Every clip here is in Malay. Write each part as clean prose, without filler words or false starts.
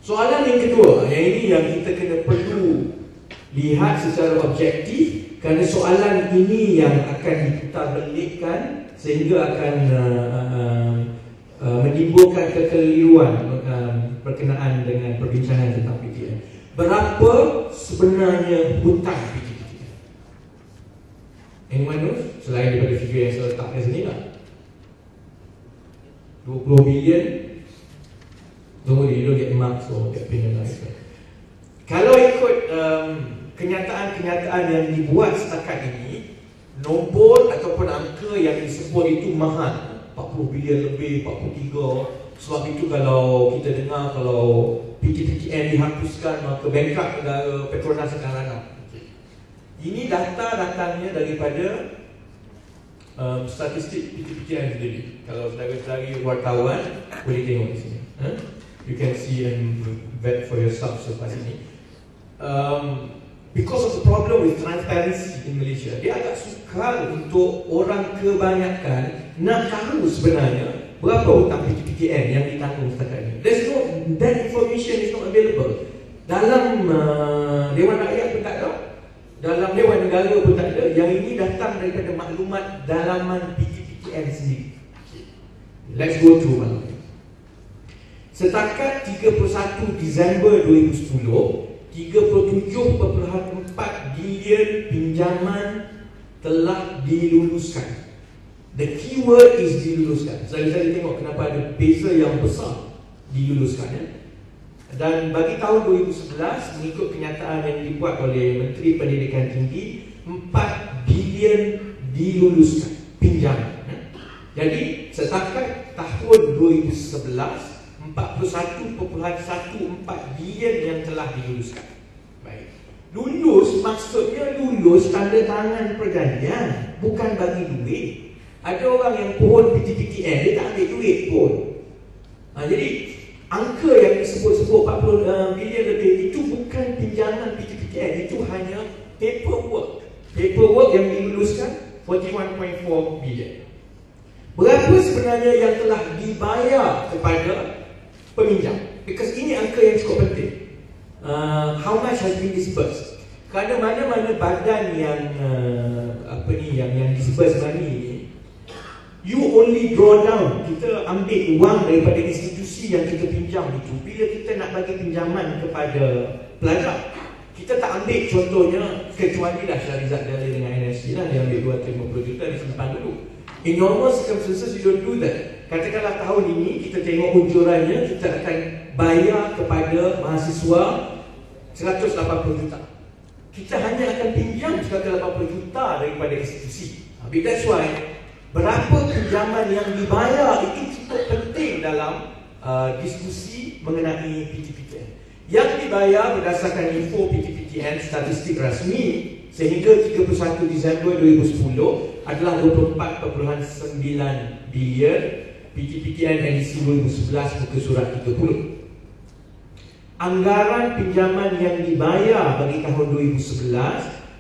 Soalan yang kedua, yang ini yang kita kena perlu lihat secara objektif, kerana soalan ini yang akan diputarbelikkan sehingga akan menimbulkan kekeliruan berkenaan dengan perbincangan tentang PTN. Berapa sebenarnya hutang PTN? Anyone knows? Selain daripada figure yang saya letak kat sini lah, 20 bilion. You don't get marks or get penalized. Kalau ikut kenyataan-kenyataan yang dibuat setakat ini, nombor ataupun angka yang disebut itu mahal, 40 bilion lebih, 43. Sebab itu kalau kita dengar kalau PTPTN dihapuskan, maka bankrupt negara, Petronas akan rana. Ini data datangnya daripada statistik PTPTN sendiri. Kalau saudara-saudari wartawan boleh tengok di sini. You can see and vet for yourself selepas ini. Because of the problem with transparency in Malaysia, dia agak sukar untuk orang kebanyakan nak tahu sebenarnya berapa hutang PTPTN yang ditanggung setakat ini. That information is not available. Dalam Dewan Rakyat pun tak ada, dalam Dewan Negara pun tak ada. Yang ini datang daripada maklumat dalaman PTPTN sendiri. Let's go through one. Setakat 31 Disember 2010, 37.4 bilion pinjaman telah diluluskan. The keyword is diluluskan. Saya tengok kenapa ada beza yang besar diluluskan. Dan bagi tahun 2011, mengikut kenyataan yang dibuat oleh Menteri Pendidikan Tinggi, 4 bilion diluluskan pinjaman. Jadi setakat tahun 2011, 41.14 bilion yang telah diluluskan. Baik. Lulus maksudnya lulus tanda tangan perjanjian, bukan bagi duit. Ada orang yang pohon PTPTN, dia tak ambil duit pun. Jadi angka yang disebut-sebut 40 bilion lebih itu bukan pinjaman PTPTN, itu hanya paperwork. Paperwork yang diluluskan 41.4 bilion. Berapa sebenarnya yang telah dibayar kepada peminjam? Because ini angka yang cukup penting. How much has been disbursed? Kerana mana-mana badan yang yang disburse money ini, you only draw down. Kita ambil wang daripada institusi yang kita pinjam itu. Bila kita nak bagi pinjaman kepada pelajar, kita tak ambil contohnya, kecuali lah Syarizat Dali dengan NSC lah, dia ambil 250 juta, dia simpan dulu. In normal circumstances, you don't do that. Katakanlah tahun ini kita tengok unjurannya, kita akan bayar kepada mahasiswa 180 juta. Kita hanya akan pinjam 180 juta daripada institusi. That's why berapa pinjaman yang dibayar itu cukup penting dalam diskusi mengenai PTPTN. Yang dibayar berdasarkan info PTPTN statistik rasmi sehingga 31 Disember 2010 adalah 24.9 bilion. PTPTN edisi 2011 muka surat 30. Anggaran pinjaman yang dibayar bagi tahun 2011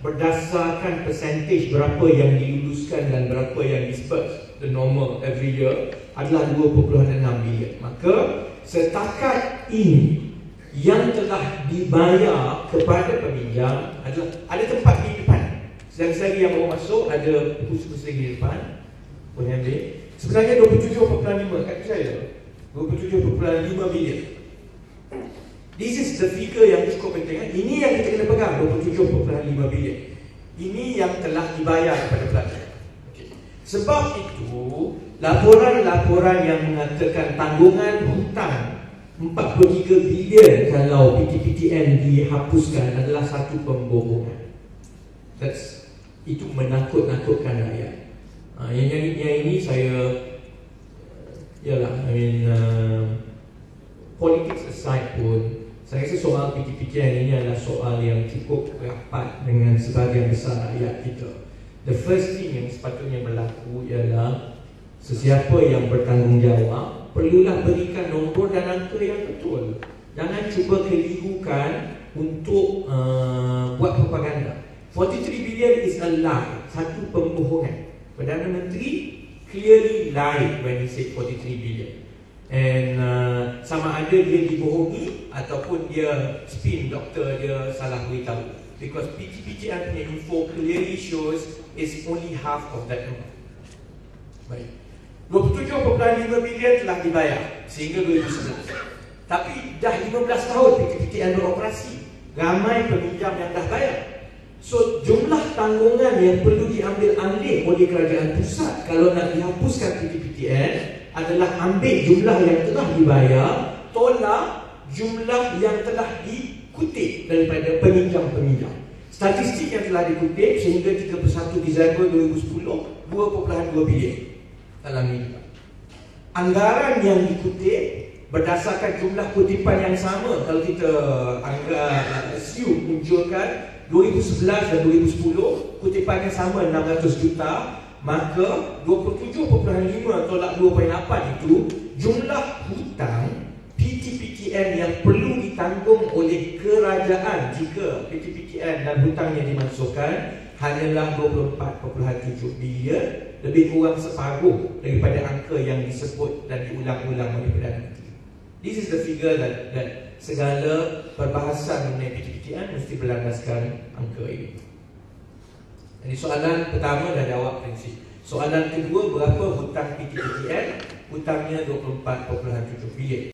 berdasarkan percentage berapa yang diluluskan dan berapa yang disbursed, the normal every year, adalah 2.6 bilion. Maka setakat ini yang telah dibayar kepada peminjam adalah, ada tempat di depan. Sekali yang baru masuk ada kursi-kursi di depan, boleh ambil. Sebenarnya 27.5, kata saya 27.5 bilion. This is the figure yang cukup penting. Ini yang kita kena pegang, 27.5 bilion. Ini yang telah dibayar kepada pelajar. Sebab itu, laporan-laporan yang mengatakan tanggungan hutang 43 bilion kalau PTPTN dihapuskan adalah satu pembohongan. Itu menakut-nakutkan rakyat. Yang ini saya, politics aside pun, saya rasa soal PTPTN ini adalah soal yang cukup rapat dengan sebahagian besar rakyat kita. The first thing yang sepatutnya berlaku ialah sesiapa yang bertanggungjawab perlulah berikan nombor dan angka yang betul. Jangan cuba kelirukan untuk buat propaganda. 43 billion is a lie, satu pembohongan. Perdana Menteri clearly lied when he said 43 billion. And sama ada dia dibohongi ataupun dia spin, doktor dia salah beritahu. Because PTPTN punya info clearly shows is only half of that amount. Baik, 27.5 bilion telah dibayar sehingga 2011. Tapi dah 15 tahun PTPTN beroperasi, ramai peminjam yang dah bayar. So jumlah tanggungan yang perlu diambil alih oleh kerajaan pusat kalau nak dihapuskan PTPTN adalah ambil jumlah yang telah dibayar, tolak jumlah yang telah dikutip daripada peminjam-peminjam. Statistik yang telah dikutip sehingga 31 Disember 2010, 2.2 bilion dalam ini. Anggaran yang dikutip berdasarkan jumlah kutipan yang sama, kalau kita assume munculkan 2011 dan 2010 kutipannya sama 600 juta, maka 27.5 tolak 2.8 itu jumlah hutang PTPTN yang perlu ditanggung oleh kerajaan jika PTPTN dan hutangnya dimasukkan hanyalah 24.7 bilion, lebih kurang separuh daripada angka yang disebut dan diulang-ulang oleh Perdana Menteri. This is the figure that segala perbahasan mengenai PTPTN mesti berlandaskan angka ini. Jadi soalan pertama dah jawab prinsip. Soalan kedua, berapa hutang PTPTN? Hutangnya 24.7 bilion.